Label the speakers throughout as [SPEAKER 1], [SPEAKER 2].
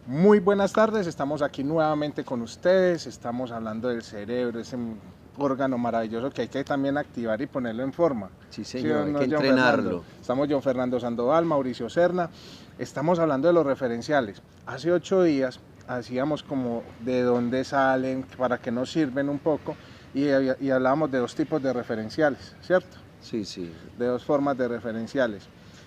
[SPEAKER 1] Muy buenas tardes, estamos aquí nuevamente con ustedes, estamos hablando del cerebro, ese órgano maravilloso que hay que también activar y ponerlo en forma.
[SPEAKER 2] Sí,
[SPEAKER 1] ¿Sí o
[SPEAKER 2] señor, hay
[SPEAKER 1] no,
[SPEAKER 2] que
[SPEAKER 1] John Fernando?
[SPEAKER 2] entrenarlo.
[SPEAKER 1] Estamos John Fernando Sandoval, Mauricio Serna, estamos hablando de los referenciales. Hace 8 días hacíamos como de dónde salen, para qué nos sirven un poco, y hablábamos de dos tipos de referenciales, ¿cierto?
[SPEAKER 2] Sí, sí.
[SPEAKER 1] De dos formas de referenciales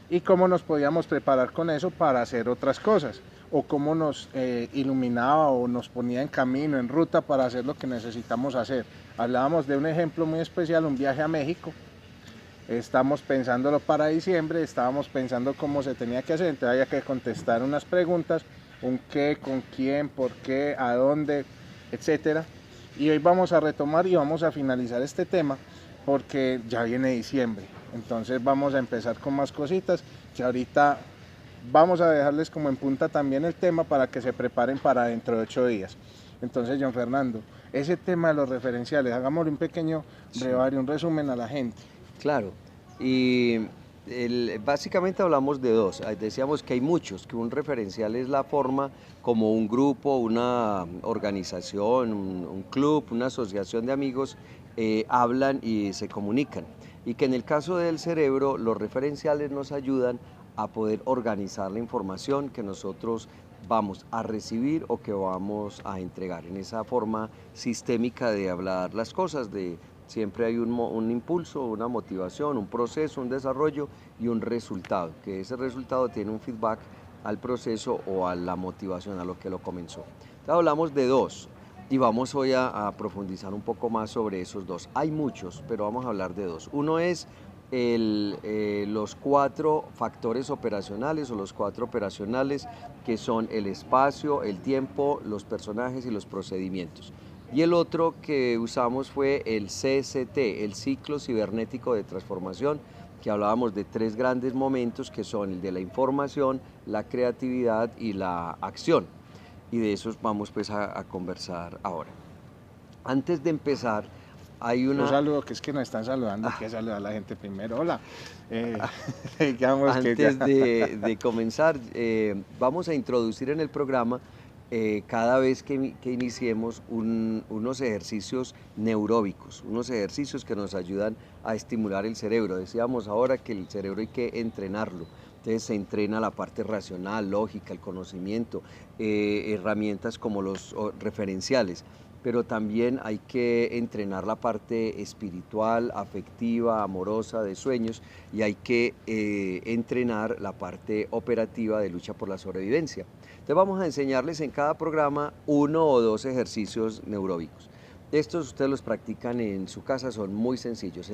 [SPEAKER 1] y cómo nos podíamos preparar con eso para hacer otras cosas o cómo nos iluminaba o nos ponía en camino, en ruta para hacer lo que necesitamos hacer. Hablábamos de un ejemplo muy especial, un viaje a México. Estamos pensándolo para diciembre, estábamos pensando cómo se tenía que hacer, entonces había que contestar unas preguntas, un qué, con quién, por qué, a dónde, etcétera. Y hoy vamos a retomar y vamos a finalizar este tema porque ya viene diciembre. Entonces vamos a empezar con más cositas que ahorita vamos a dejarles como en punta también el tema para que se preparen para dentro de 8 días. Entonces, John Fernando, ese tema de los referenciales, hagámosle un pequeño
[SPEAKER 2] Sí,
[SPEAKER 1] brevario, un resumen a la gente.
[SPEAKER 2] claro. Y básicamente hablamos de dos. Decíamos que hay muchos, que un referencial es la forma como un grupo, una organización, un club, una asociación de amigos hablan y se comunican. Y que en el caso del cerebro, los referenciales nos ayudan a poder organizar la información que nosotros vamos a recibir o que vamos a entregar en esa forma sistémica de hablar las cosas, de siempre hay un impulso, una motivación, un proceso, un desarrollo y un resultado, que ese resultado tiene un feedback al proceso o a la motivación, a lo que lo comenzó. Entonces hablamos de dos y vamos hoy a profundizar un poco más sobre esos dos. Hay muchos, pero vamos a hablar de dos. Uno es los 4 factores operacionales o los 4 operacionales, que son el espacio, el tiempo, los personajes y los procedimientos. Y el otro que usamos fue el CCT, el ciclo cibernético de transformación, que hablábamos de 3 grandes momentos que son el de la información, la creatividad y la acción. Y de esos vamos pues a conversar ahora. Antes de empezar, hay
[SPEAKER 1] Yo
[SPEAKER 2] una...
[SPEAKER 1] saludo, que es que nos están saludando, hay que saludar a la gente primero. Hola. Digamos que ya.
[SPEAKER 2] Antes de comenzar, vamos a introducir en el programa cada vez que iniciemos unos ejercicios neuróbicos, unos ejercicios que nos ayudan a estimular el cerebro. Decíamos ahora que el cerebro hay que entrenarlo. Entonces se entrena la parte racional, lógica, el conocimiento, herramientas como los referenciales, pero también hay que entrenar la parte espiritual, afectiva, amorosa, de sueños, y hay que entrenar la parte operativa de lucha por la sobrevivencia. Entonces vamos a enseñarles en cada programa 1 o 2 ejercicios neuróbicos. Estos ustedes los practican en su casa, son muy sencillos.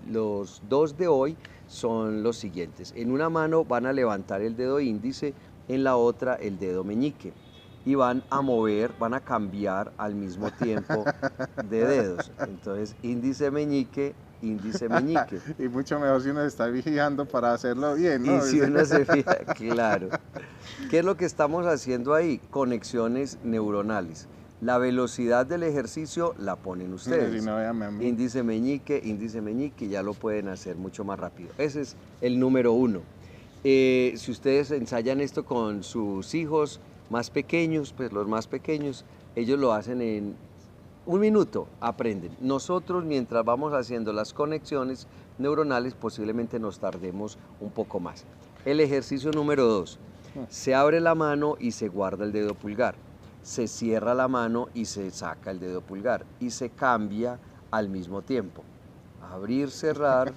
[SPEAKER 2] Los 2 de hoy son los siguientes. En una mano van a levantar el dedo índice, en la otra el dedo meñique. Y van a mover, van a cambiar al mismo tiempo de dedos. Entonces, índice meñique, índice meñique.
[SPEAKER 1] Y mucho mejor si uno se está vigilando para hacerlo bien,
[SPEAKER 2] Y
[SPEAKER 1] ¿no?
[SPEAKER 2] si uno se fija, claro. ¿Qué es lo que estamos haciendo ahí? Conexiones neuronales. La velocidad del ejercicio la ponen
[SPEAKER 1] Si
[SPEAKER 2] ustedes.
[SPEAKER 1] no, véame a mí.
[SPEAKER 2] Índice meñique, ya lo pueden hacer mucho más rápido. Ese es el número 1. Si ustedes ensayan esto con sus hijos más pequeños, pues los más pequeños, ellos lo hacen en 1 minuto, aprenden. Nosotros, mientras vamos haciendo las conexiones neuronales, posiblemente nos tardemos un poco más. El ejercicio número 2. Se abre la mano y se guarda el dedo pulgar. Se cierra la mano y se saca el dedo pulgar. Y se cambia al mismo tiempo. Abrir, cerrar,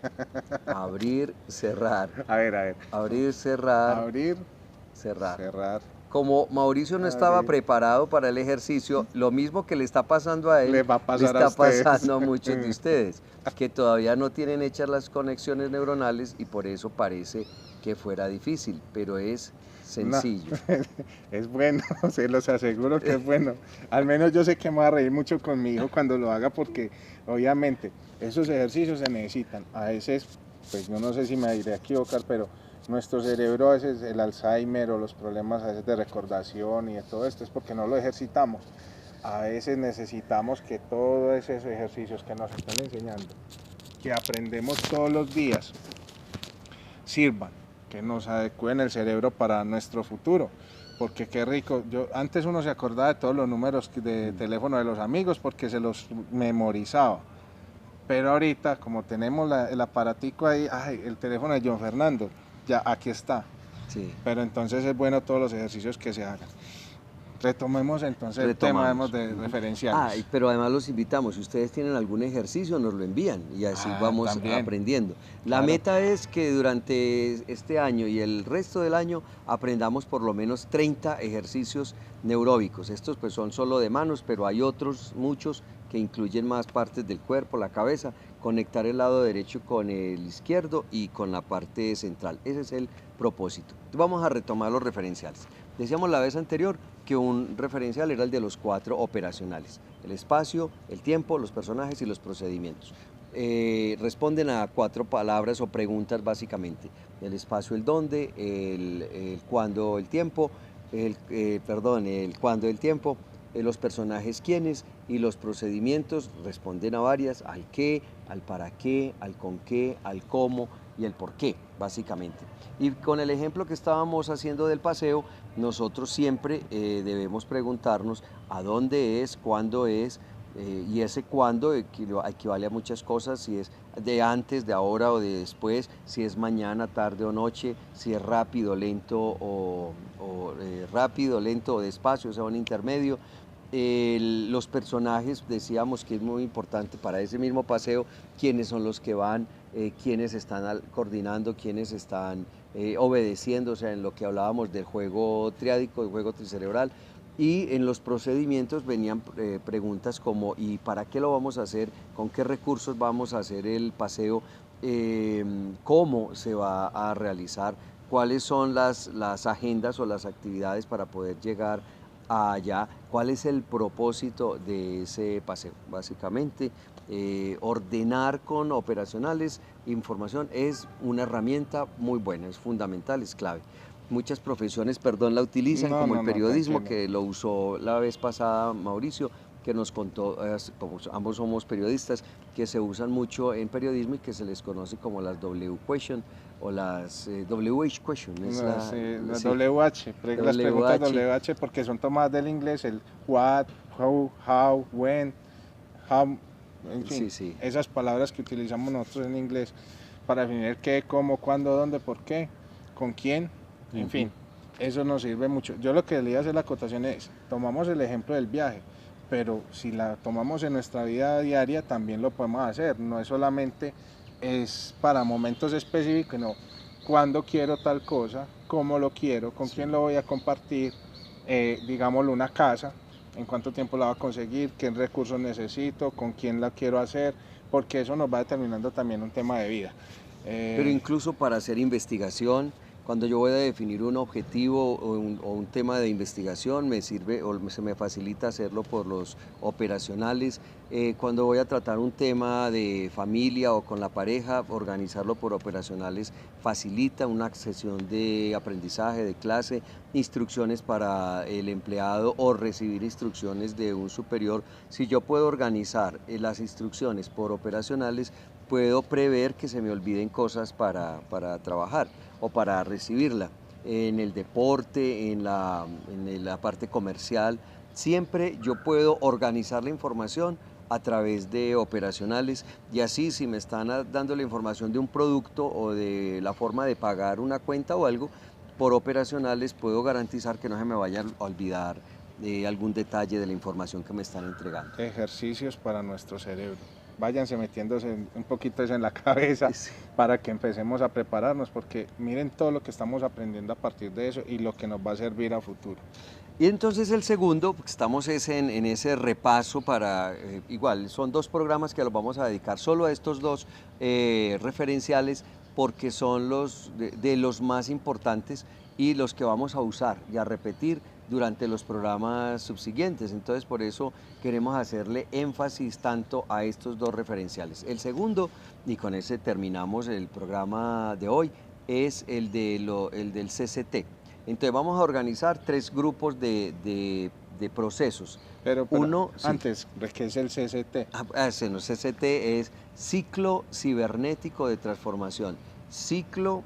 [SPEAKER 2] abrir, cerrar.
[SPEAKER 1] A ver.
[SPEAKER 2] Abrir, cerrar,
[SPEAKER 1] Abrir,
[SPEAKER 2] cerrar.
[SPEAKER 1] cerrar.
[SPEAKER 2] Como Mauricio no estaba
[SPEAKER 1] Abrir.
[SPEAKER 2] preparado para el ejercicio, lo mismo que le está pasando a él,
[SPEAKER 1] Le va a
[SPEAKER 2] le
[SPEAKER 1] pasar a
[SPEAKER 2] está
[SPEAKER 1] ustedes.
[SPEAKER 2] pasando a muchos de ustedes, que todavía no tienen hechas las conexiones neuronales y por eso parece que fuera difícil, pero es
[SPEAKER 1] No,
[SPEAKER 2] sencillo.
[SPEAKER 1] es bueno, se los aseguro que es bueno. Al menos yo sé que me va a reír mucho con mi hijo cuando lo haga porque obviamente esos ejercicios se necesitan. A veces, pues yo no sé si me iré a equivocar, pero nuestro cerebro a veces, el Alzheimer o los problemas a veces de recordación y de todo esto es porque no lo ejercitamos. A veces necesitamos que todos esos ejercicios que nos están enseñando, que aprendemos todos los días, sirvan, que nos adecúen el cerebro para nuestro futuro. porque qué rico. Yo, antes uno se acordaba de todos los números de teléfono de los amigos porque se los memorizaba. Pero ahorita, como tenemos el aparatico ahí, ay, el teléfono de John Fernando, ya aquí está.
[SPEAKER 2] Sí.
[SPEAKER 1] Pero entonces es bueno todos los ejercicios que se hagan. Retomemos entonces el tema de referenciales.
[SPEAKER 2] Pero además los invitamos, si ustedes tienen algún ejercicio nos lo envían y así vamos
[SPEAKER 1] también
[SPEAKER 2] aprendiendo. La
[SPEAKER 1] claro.
[SPEAKER 2] meta es que durante este año y el resto del año aprendamos por lo menos 30 ejercicios neuróbicos. Estos pues son solo de manos, pero hay otros muchos que incluyen más partes del cuerpo, la cabeza, conectar el lado derecho con el izquierdo y con la parte central. Ese es el propósito. Vamos a retomar los referenciales. Decíamos la vez anterior que un referencial era el de los 4 operacionales: el espacio, el tiempo, los personajes y los procedimientos. Responden a 4 palabras o preguntas básicamente: el espacio, el dónde, el cuándo, el tiempo, el cuándo, el tiempo, los personajes quiénes, y los procedimientos responden a varias: al qué, al para qué, al con qué, al cómo y el por qué, básicamente. Y con el ejemplo que estábamos haciendo del paseo, nosotros siempre debemos preguntarnos a dónde es, cuándo es, y ese cuándo equivale a muchas cosas: si es de antes, de ahora o de después, si es mañana, tarde o noche, si es rápido, lento o rápido, lento o despacio, o sea, un intermedio. Los personajes, decíamos que es muy importante para ese mismo paseo: quiénes son los que van, quiénes están coordinando, quiénes están obedeciendo, o sea, en lo que hablábamos del juego triádico, del juego tricerebral. Y en los procedimientos venían preguntas como: ¿y para qué lo vamos a hacer? ¿Con qué recursos vamos a hacer el paseo? ¿Cómo se va a realizar? ¿Cuáles son las agendas o las actividades para poder llegar allá? ¿Cuál es el propósito de ese paseo? Básicamente, ordenar con operacionales información es una herramienta muy buena, es fundamental, es clave. Muchas profesiones, la utilizan, como el periodismo, que lo usó la vez pasada Mauricio, que nos contó, como ambos somos periodistas, que se usan mucho en periodismo y que se les conoce como las W question o las WH question.
[SPEAKER 1] Las WH, las preguntas WH, porque son tomadas del inglés: el what, who, how, when, how, en fin, esas palabras que utilizamos nosotros en inglés para definir qué, cómo, cuándo, dónde, por qué, con quién, en fin, eso nos sirve mucho. Yo lo que le iba a hacer la acotación es: tomamos el ejemplo del viaje, pero si la tomamos en nuestra vida diaria también lo podemos hacer. No es solamente es para momentos específicos, no. Cuándo quiero tal cosa, cómo lo quiero, con quién lo voy a compartir, digámoslo, una casa, en cuánto tiempo la va a conseguir, qué recursos necesito, con quién la quiero hacer, porque eso nos va determinando también un tema de vida.
[SPEAKER 2] Pero incluso para hacer investigación, cuando yo voy a definir un objetivo o un tema de investigación, me sirve o se me facilita hacerlo por los operacionales. Cuando voy a tratar un tema de familia o con la pareja, organizarlo por operacionales facilita una sesión de aprendizaje, de clase, instrucciones para el empleado o recibir instrucciones de un superior. Si yo puedo organizar las instrucciones por operacionales, puedo prever que se me olviden cosas para trabajar o para recibirla. En el deporte, en la parte comercial, siempre yo puedo organizar la información a través de operacionales, y así si me están dando la información de un producto o de la forma de pagar una cuenta o algo, por operacionales puedo garantizar que no se me vaya a olvidar algún detalle de la información que me están entregando.
[SPEAKER 1] Ejercicios para nuestro cerebro. Váyanse metiéndose un poquito eso en la cabeza para que empecemos a prepararnos, porque miren todo lo que estamos aprendiendo a partir de eso y lo que nos va a servir a futuro.
[SPEAKER 2] Y entonces el segundo, estamos en ese repaso para, igual, son 2 programas que los vamos a dedicar solo a estos 2 referenciales, porque son de los más importantes y los que vamos a usar y a repetir durante los programas subsiguientes. Entonces, por eso queremos hacerle énfasis tanto a estos 2 referenciales. El segundo, y con ese terminamos el programa de hoy, es el del CCT. Entonces vamos a organizar 3 grupos de procesos.
[SPEAKER 1] Pero antes, ¿qué es el CCT?
[SPEAKER 2] El CCT es Ciclo Cibernético de Transformación. Ciclo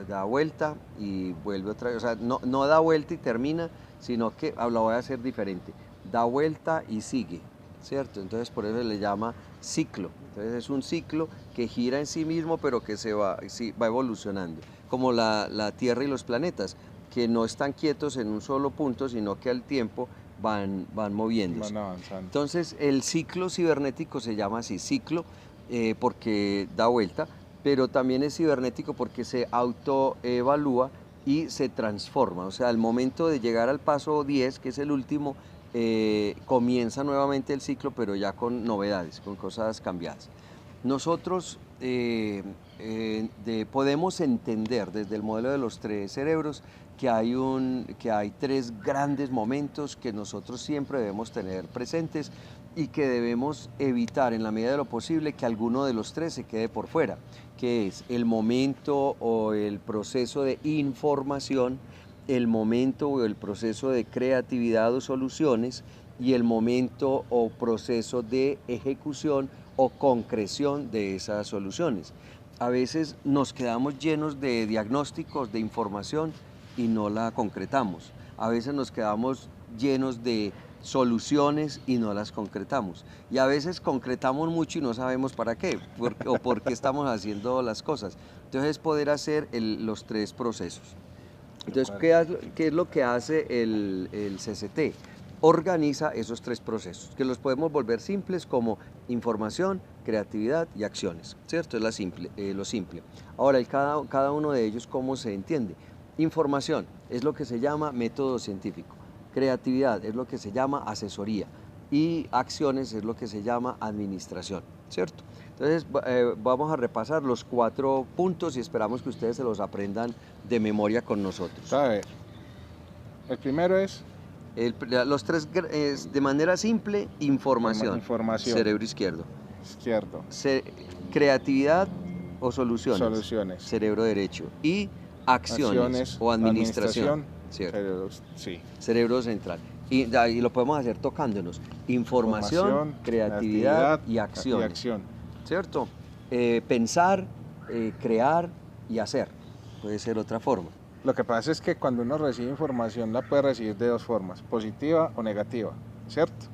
[SPEAKER 2] da vuelta y vuelve otra vez. O sea, no da vuelta y termina, sino que lo voy a hacer diferente. Da vuelta y sigue, ¿cierto? Entonces por eso se le llama ciclo. Entonces es un ciclo que gira en sí mismo, pero que va evolucionando. Como la Tierra y los planetas, que no están quietos en un solo punto, sino que al tiempo van moviéndose.
[SPEAKER 1] Van avanzando.
[SPEAKER 2] Entonces el ciclo cibernético se llama así, ciclo, porque da vuelta, pero también es cibernético porque se autoevalúa y se transforma. O sea, al momento de llegar al paso 10, que es el último, comienza nuevamente el ciclo, pero ya con novedades, con cosas cambiadas. Nosotros podemos entender desde el modelo de los tres cerebros que hay tres grandes momentos que nosotros siempre debemos tener presentes y que debemos evitar en la medida de lo posible que alguno de los tres se quede por fuera, que es el momento o el proceso de información, el momento o el proceso de creatividad o soluciones y el momento o proceso de ejecución o concreción de esas soluciones. A veces nos quedamos llenos de diagnósticos, de información y no la concretamos. A veces nos quedamos llenos de soluciones y no las concretamos. Y a veces concretamos mucho y no sabemos para qué o por qué estamos haciendo las cosas. Entonces es poder hacer los tres procesos. Entonces, ¿qué es lo que hace el CCT? Organiza esos tres procesos, que los podemos volver simples como información, creatividad y acciones, ¿cierto? Es lo simple. Ahora, cada uno de ellos, ¿cómo se entiende? Información es lo que se llama método científico, creatividad es lo que se llama asesoría y acciones es lo que se llama administración, ¿cierto? Entonces vamos a repasar los 4 puntos y esperamos que ustedes se los aprendan de memoria con nosotros.
[SPEAKER 1] A ver, el primero es...
[SPEAKER 2] los tres es de manera simple: información, cerebro izquierdo. Creatividad o soluciones, cerebro derecho. Y acciones o administración, cerebro central. Y lo podemos hacer tocándonos: información, creatividad y acciones. ¿Cierto? Pensar, crear y hacer. Puede ser otra forma.
[SPEAKER 1] Lo que pasa es que cuando uno recibe información la puede recibir de dos formas, positiva o negativa, ¿cierto?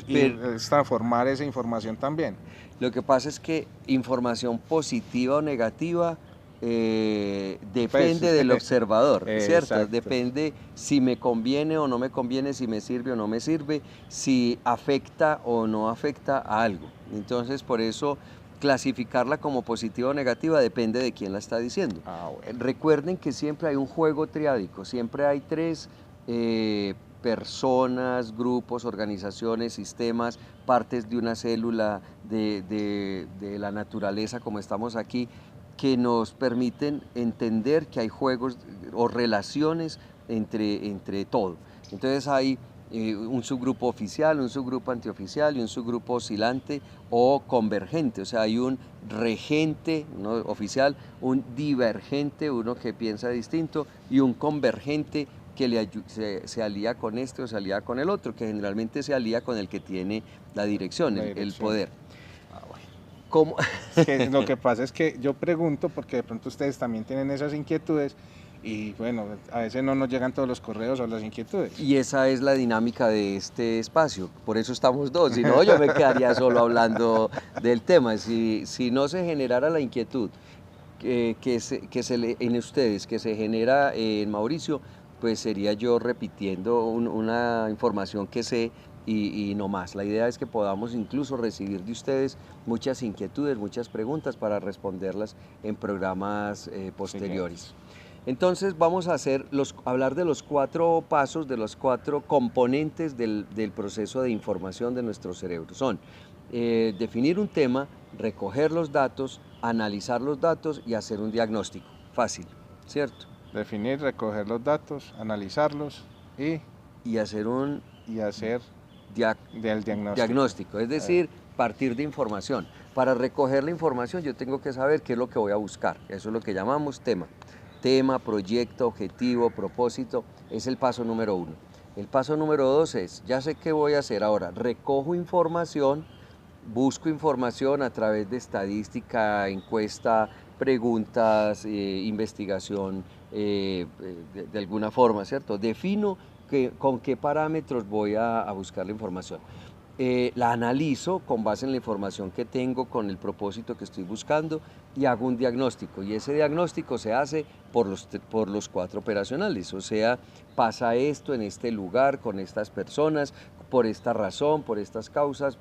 [SPEAKER 1] Y es transformar esa información también.
[SPEAKER 2] Lo que pasa es que información positiva o negativa depende del observador, ¿cierto? Exacto. Depende si me conviene o no me conviene, si me sirve o no me sirve, si afecta o no afecta a algo. Entonces, por eso clasificarla como positiva o negativa depende de quién la está diciendo. Bueno. Recuerden que siempre hay un juego triádico, siempre hay tres personas, grupos, organizaciones, sistemas, partes de una célula de la naturaleza como estamos aquí, que nos permiten entender que hay juegos o relaciones entre todo. Entonces hay un subgrupo oficial, un subgrupo antioficial y un subgrupo oscilante o convergente. O sea, hay un regente, ¿no?, oficial, un divergente, uno que piensa distinto, y un convergente que se alía con este o se alía con el otro, que generalmente se alía con el que tiene la dirección. El poder.
[SPEAKER 1] ¿Cómo? Es que lo que pasa es que yo pregunto porque de pronto ustedes también tienen esas inquietudes y bueno, a veces no nos llegan todos los correos o las inquietudes.
[SPEAKER 2] Y esa es la dinámica de este espacio, por eso estamos dos, si no yo me quedaría solo hablando del tema. Si no se generara la inquietud en ustedes, que se genera en Mauricio, pues sería yo repitiendo una información que sé y no más. La idea es que podamos incluso recibir de ustedes muchas inquietudes, muchas preguntas para responderlas en programas posteriores. Sí. Entonces vamos a hablar de los 4 pasos, de los 4 componentes del proceso de información de nuestro cerebro. Son definir un tema, recoger los datos, analizar los datos y hacer un diagnóstico. Fácil, ¿cierto?
[SPEAKER 1] Definir, recoger los datos, analizarlos
[SPEAKER 2] y hacer
[SPEAKER 1] del diagnóstico.
[SPEAKER 2] Es decir, partir de información. Para recoger la información yo tengo que saber qué es lo que voy a buscar. Eso es lo que llamamos tema. Tema, proyecto, objetivo, propósito, es el paso número 1. El paso número 2 es, ya sé qué voy a hacer ahora, recojo información, busco información a través de estadística, encuesta, preguntas, investigación de alguna forma, ¿cierto? Defino con qué parámetros voy a buscar la información. La analizo con base en la información que tengo, con el propósito que estoy buscando y hago un diagnóstico. Y ese diagnóstico se hace por los 4 operacionales. O sea, pasa esto en este lugar, con estas personas, por esta razón, por estas causas,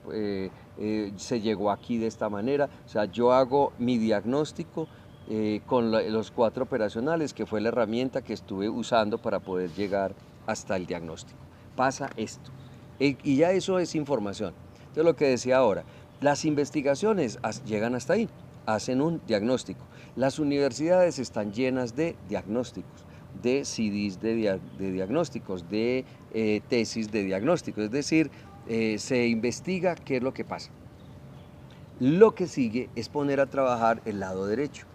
[SPEAKER 2] se llegó aquí de esta manera. O sea, yo hago mi diagnóstico con los 4 operacionales, que fue la herramienta que estuve usando para poder llegar hasta el diagnóstico. Pasa esto. Y ya eso es información. Entonces, lo que decía ahora, las investigaciones llegan hasta ahí, hacen un diagnóstico. Las universidades están llenas de diagnósticos, de CDs de diagnósticos, de tesis de diagnósticos. Es decir, se investiga qué es lo que pasa. Lo que sigue es poner a trabajar el lado derecho.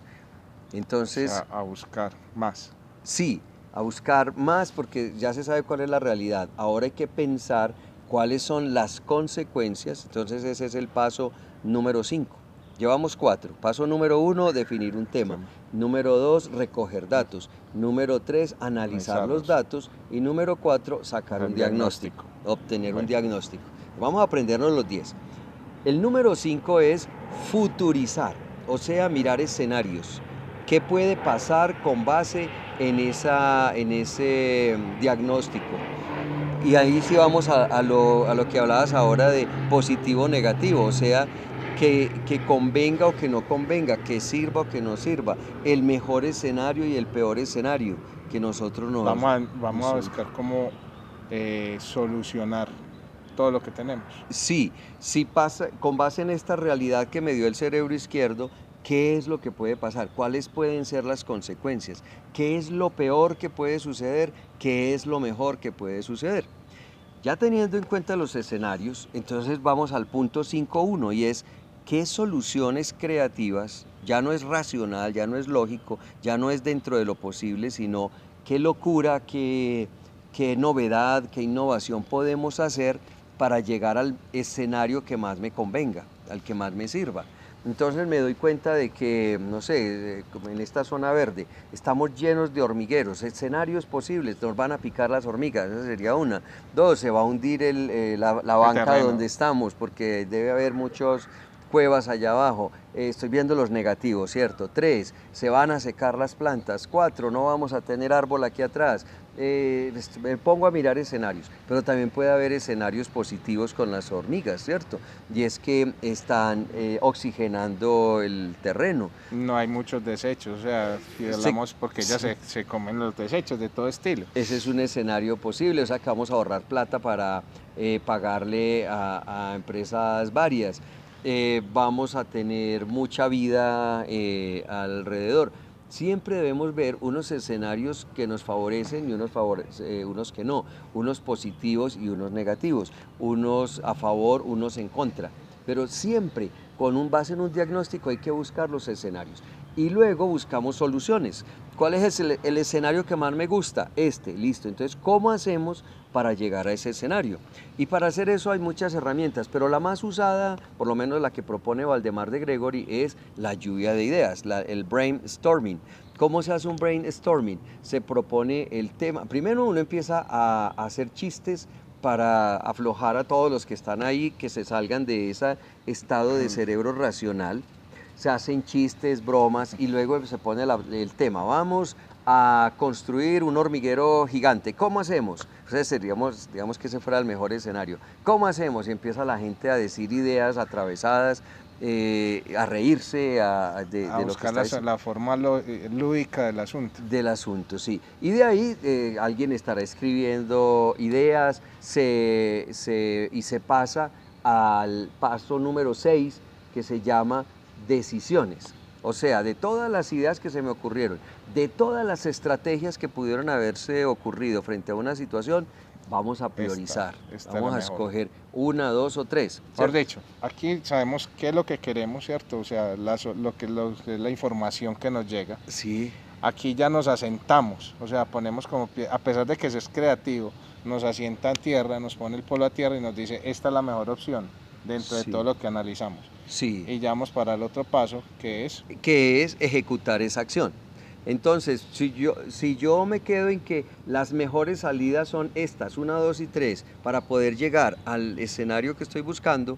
[SPEAKER 2] Entonces,
[SPEAKER 1] o sea, a buscar más.
[SPEAKER 2] Sí, a buscar más porque ya se sabe cuál es la realidad. Ahora hay que pensar cuáles son las consecuencias. Entonces ese es el paso número 5. Llevamos 4. Paso número 1, definir un tema.
[SPEAKER 1] Sí.
[SPEAKER 2] Número 2, recoger datos. Número 3, analizar los datos. Y número 4, sacar un diagnóstico, obtener un diagnóstico. Vamos a aprendernos los 10. El número 5 es futurizar, o sea, mirar escenarios. ¿Qué puede pasar con base en ese diagnóstico? Y ahí sí vamos a lo que hablabas ahora de positivo o negativo, o sea, que convenga o que no convenga, que sirva o que no sirva, el mejor escenario y el peor escenario que nosotros
[SPEAKER 1] Vamos a buscar cómo solucionar todo lo que tenemos.
[SPEAKER 2] Sí, sí pasa, con base en esta realidad que me dio el cerebro izquierdo, ¿qué es lo que puede pasar? ¿Cuáles pueden ser las consecuencias? ¿Qué es lo peor que puede suceder? ¿Qué es lo mejor que puede suceder? Ya teniendo en cuenta los escenarios, entonces vamos al punto 5.1 y es ¿qué soluciones creativas? Ya no es racional, ya no es lógico, ya no es dentro de lo posible, sino qué locura, qué novedad, qué innovación podemos hacer para llegar al escenario que más me convenga, al que más me sirva. Entonces me doy cuenta de que, no sé, como en esta zona verde, estamos llenos de hormigueros, escenarios posibles, nos van a picar las hormigas, esa sería una. 2, se va a hundir la banca donde estamos, porque debe haber muchas cuevas allá abajo. Estoy viendo los negativos, ¿cierto? 3, se van a secar las plantas. 4, no vamos a tener árbol aquí atrás. Me pongo a mirar escenarios, pero también puede haber escenarios positivos con las hormigas, ¿cierto? Y es que están oxigenando el terreno.
[SPEAKER 1] No hay muchos desechos, o sea, si hablamos porque ellas se comen los desechos de todo estilo.
[SPEAKER 2] Ese es un escenario posible, o sea que vamos a ahorrar plata para pagarle a empresas varias. Vamos a tener mucha vida alrededor. Siempre debemos ver unos escenarios que nos favorecen y unos que no, unos positivos y unos negativos, unos a favor, unos en contra. Pero siempre con base en un diagnóstico hay que buscar los escenarios. Y luego buscamos soluciones. ¿Cuál es el escenario que más me gusta? Listo. Entonces, ¿cómo hacemos para llegar a ese escenario? Y para hacer eso hay muchas herramientas, pero la más usada, por lo menos la que propone Valdemar de Gregory, es la lluvia de ideas, el brainstorming. ¿Cómo se hace un brainstorming? Se propone el tema. Primero uno empieza a hacer chistes para aflojar a todos los que están ahí, que se salgan de ese estado de cerebro racional. Se hacen chistes, bromas y luego se pone el tema. Vamos a construir un hormiguero gigante. ¿Cómo hacemos? Entonces digamos que ese fuera el mejor escenario. ¿Cómo hacemos? Y empieza la gente a decir ideas atravesadas, a reírse de lo que está
[SPEAKER 1] la forma lúdica del asunto.
[SPEAKER 2] Del asunto, sí. Y de ahí alguien estará escribiendo ideas y se pasa al paso número 6, que se llama decisiones. O sea, de todas las ideas que se me ocurrieron, de todas las estrategias que pudieron haberse ocurrido frente a una situación, vamos a priorizar, vamos a escoger 1, 2 o 3.
[SPEAKER 1] Por dicho, aquí sabemos qué es lo que queremos, ¿cierto? O sea, lo que es la información que nos llega.
[SPEAKER 2] Sí.
[SPEAKER 1] Aquí ya nos asentamos, o sea, ponemos como pie, a pesar de que eso es creativo, nos asienta en tierra, nos pone el polo a tierra y nos dice, esta es la mejor opción dentro de todo lo que analizamos.
[SPEAKER 2] Sí.
[SPEAKER 1] Y ya vamos para el otro paso, que
[SPEAKER 2] es ejecutar esa acción. Entonces, si yo me quedo en que las mejores salidas son estas, 1, 2 y 3, para poder llegar al escenario que estoy buscando,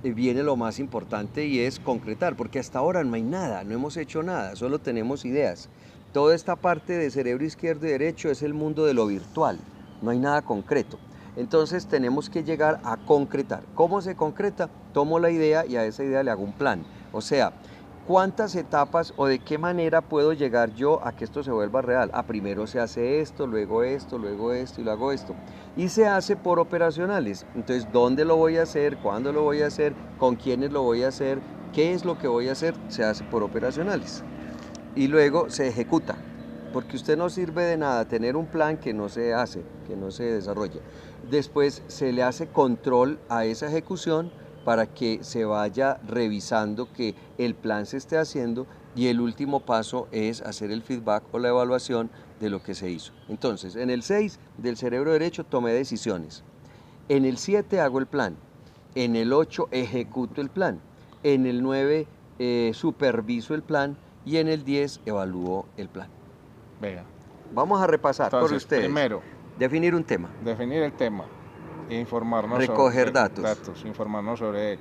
[SPEAKER 2] viene lo más importante y es concretar, porque hasta ahora no hay nada, no hemos hecho nada, solo tenemos ideas. Toda esta parte de cerebro izquierdo y derecho es el mundo de lo virtual, no hay nada concreto. Entonces tenemos que llegar a concretar. ¿Cómo se concreta? Tomo la idea y a esa idea le hago un plan. O sea, ¿cuántas etapas o de qué manera puedo llegar yo a que esto se vuelva real? Primero se hace esto, luego esto y luego esto. Y se hace por operacionales. Entonces, ¿dónde lo voy a hacer? ¿Cuándo lo voy a hacer? ¿Con quiénes lo voy a hacer? ¿Qué es lo que voy a hacer? Se hace por operacionales. Y luego se ejecuta. Porque usted no sirve de nada tener un plan que no se hace, que no se desarrolla. Después se le hace control a esa ejecución para que se vaya revisando que el plan se esté haciendo y el último paso es hacer el feedback o la evaluación de lo que se hizo. Entonces, en el 6 del cerebro derecho tomé decisiones. En el 7 hago el plan. En el 8 ejecuto el plan. En el 9 superviso el plan y en el 10 evalúo el plan.
[SPEAKER 1] Vea.
[SPEAKER 2] Vamos a repasar. Entonces, por ustedes.
[SPEAKER 1] Primero,
[SPEAKER 2] definir un tema.
[SPEAKER 1] Definir el tema. Informarnos
[SPEAKER 2] recoger
[SPEAKER 1] sobre
[SPEAKER 2] datos.
[SPEAKER 1] Informarnos sobre él.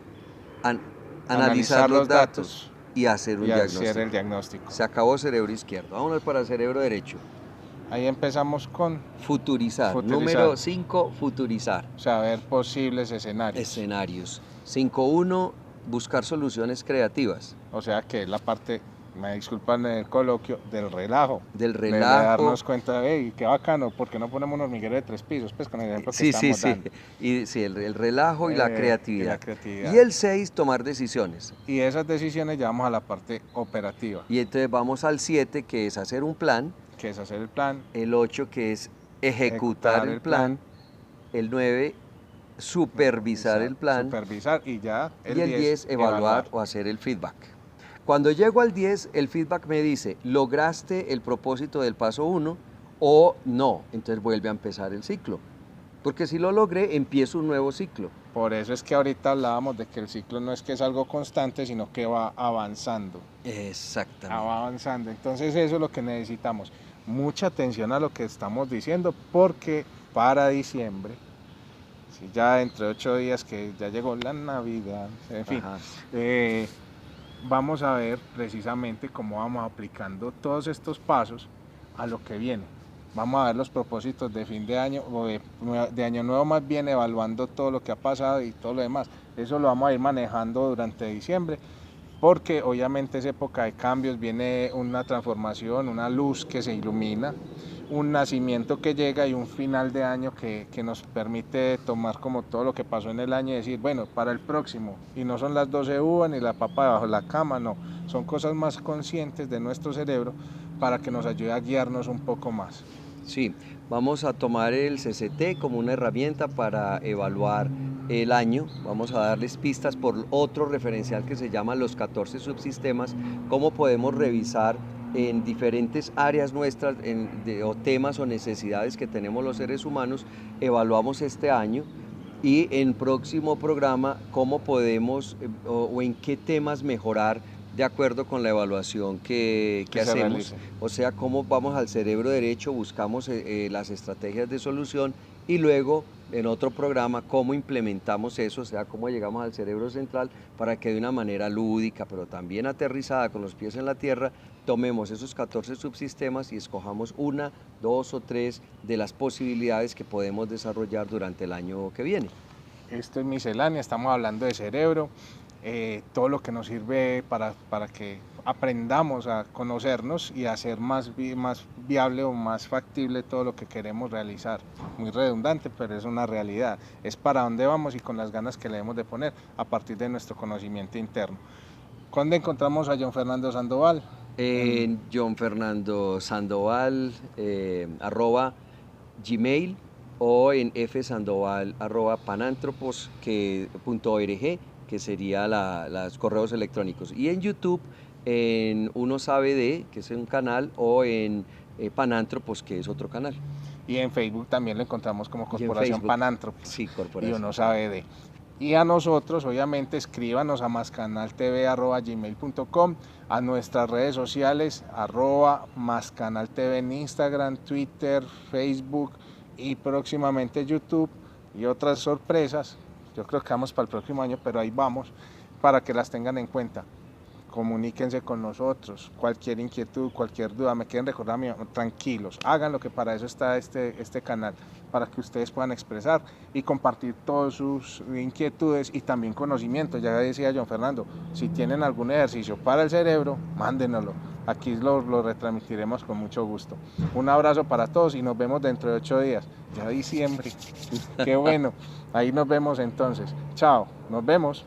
[SPEAKER 2] Analizar los datos y hacer un diagnóstico.
[SPEAKER 1] Hacer el diagnóstico.
[SPEAKER 2] Se acabó cerebro izquierdo. Vámonos para cerebro derecho.
[SPEAKER 1] Ahí empezamos con
[SPEAKER 2] futurizar. Número 5, futurizar.
[SPEAKER 1] O sea, ver posibles escenarios.
[SPEAKER 2] 5.1, buscar soluciones creativas.
[SPEAKER 1] O sea, que es la parte, me disculpan en el coloquio, del relajo.
[SPEAKER 2] Del relajo.
[SPEAKER 1] De darnos cuenta, hey, qué bacano, ¿por qué no ponemos un hormiguero de 3 pisos? Pues con el ejemplo que estamos dando.
[SPEAKER 2] Y sí, el relajo y la creatividad.
[SPEAKER 1] Y
[SPEAKER 2] el 6, tomar decisiones.
[SPEAKER 1] Y esas decisiones llevamos a la parte operativa.
[SPEAKER 2] Y entonces vamos al 7, que es hacer un plan.
[SPEAKER 1] Que es hacer el plan.
[SPEAKER 2] El 8, que es ejecutar el plan. El 9, supervisar el plan.
[SPEAKER 1] Supervisar y ya
[SPEAKER 2] el 10, evaluar o hacer el feedback. Cuando llego al 10, el feedback me dice, ¿lograste el propósito del paso 1 o no? Entonces vuelve a empezar el ciclo. Porque si lo logré, empiezo un nuevo ciclo.
[SPEAKER 1] Por eso es que ahorita hablábamos de que el ciclo no es que es algo constante, sino que va avanzando.
[SPEAKER 2] Exactamente.
[SPEAKER 1] Va avanzando. Entonces eso es lo que necesitamos. Mucha atención a lo que estamos diciendo, porque para diciembre, si ya entre 8 días que ya llegó la Navidad, en fin, vamos a ver precisamente cómo vamos aplicando todos estos pasos a lo que viene. Vamos a ver los propósitos de fin de año, o de año nuevo más bien, evaluando todo lo que ha pasado y todo lo demás. Eso lo vamos a ir manejando durante diciembre, porque obviamente es época de cambios, viene una transformación, una luz que se ilumina, un nacimiento que llega y un final de año que nos permite tomar como todo lo que pasó en el año y decir, bueno, para el próximo, y no son las 12 uvas ni la papa debajo de la cama, no, son cosas más conscientes de nuestro cerebro para que nos ayude a guiarnos un poco más.
[SPEAKER 2] Sí, vamos a tomar el CCT como una herramienta para evaluar el año. Vamos a darles pistas por otro referencial que se llama los 14 subsistemas, cómo podemos revisar en diferentes áreas nuestras o temas o necesidades que tenemos los seres humanos, evaluamos este año y en próximo programa cómo podemos o en qué temas mejorar de acuerdo con la evaluación que hacemos, o sea, cómo vamos al cerebro derecho, buscamos las estrategias de solución y luego en otro programa cómo implementamos eso, o sea, cómo llegamos al cerebro central para que de una manera lúdica, pero también aterrizada con los pies en la tierra, tomemos esos 14 subsistemas y escojamos 1, 2 o 3 de las posibilidades que podemos desarrollar durante el año que viene.
[SPEAKER 1] Esto es miscelánea, estamos hablando de cerebro. Todo lo que nos sirve para que aprendamos a conocernos y a hacer más viable o más factible todo lo que queremos realizar. Muy redundante, pero es una realidad. Es para dónde vamos y con las ganas que le debemos de poner a partir de nuestro conocimiento interno. ¿Cuándo encontramos a John Fernando Sandoval?
[SPEAKER 2] En John Fernando Sandoval @gmail o en fsandoval@panantropos.org, que sería los correos electrónicos. Y en YouTube, en Uno Sabe De, que es un canal, o en Panántropos, que es otro canal.
[SPEAKER 1] Y en Facebook también lo encontramos como Corporación Panántropos.
[SPEAKER 2] Sí, Corporación.
[SPEAKER 1] Y Uno Sabe De. Y a nosotros, obviamente, escríbanos a mascanaltv@gmail.com, a nuestras redes sociales, @mascanaltv en Instagram, Twitter, Facebook y próximamente YouTube y otras sorpresas. Yo creo que vamos para el próximo año, pero ahí vamos, para que las tengan en cuenta. Comuníquense con nosotros, cualquier inquietud, cualquier duda, me quieren recordar, tranquilos, hagan lo que para eso está este canal, para que ustedes puedan expresar y compartir todas sus inquietudes y también conocimientos. Ya decía John Fernando, si tienen algún ejercicio para el cerebro, mándenoslo, aquí lo retransmitiremos con mucho gusto. Un abrazo para todos y nos vemos dentro de 8 días, ya diciembre, qué bueno, ahí nos vemos entonces, chao, nos vemos.